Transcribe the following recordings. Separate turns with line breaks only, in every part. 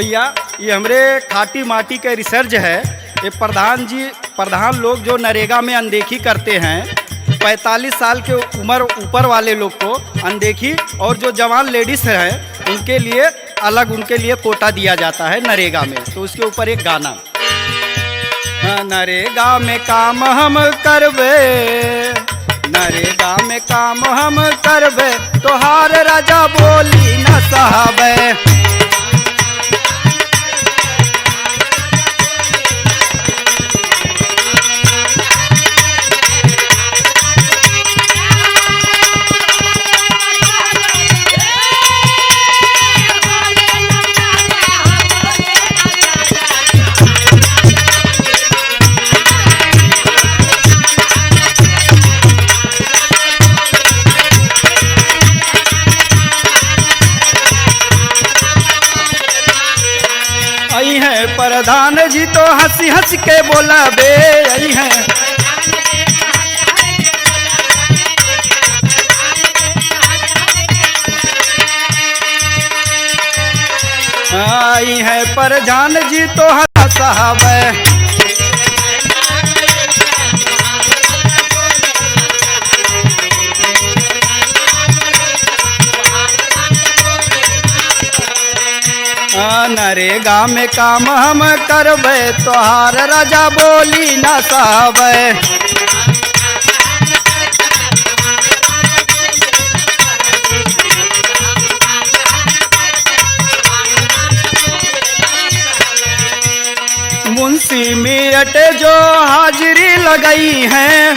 भैया ये हमरे खाटी माटी के रिसर्च है। ये प्रधान लोग जो नरेगा में अनदेखी करते हैं, 45 साल के उम्र ऊपर वाले लोग को अनदेखी, और जो जवान लेडीज़ हैं उनके लिए अलग उनके लिए कोटा दिया जाता है नरेगा में। तो उसके ऊपर एक गाना, नरेगा में काम हम करबे, नरेगा में काम हम करबे, तोहार राजा बोली न साहबे। आई हैं प्रधान जी तो हंसी हंस के बोला बे, आई हैं आई हैं प्रधान जी तो हंसावे। नरेगा में काम हम करबे, तोहार राजा बोली न साहबे। मुंशी मेरठ जो हाजिरी लगाई हैं,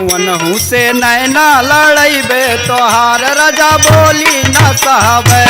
वनहू से नैना लड़ैबे, तोहार राजा बोली न साहबे।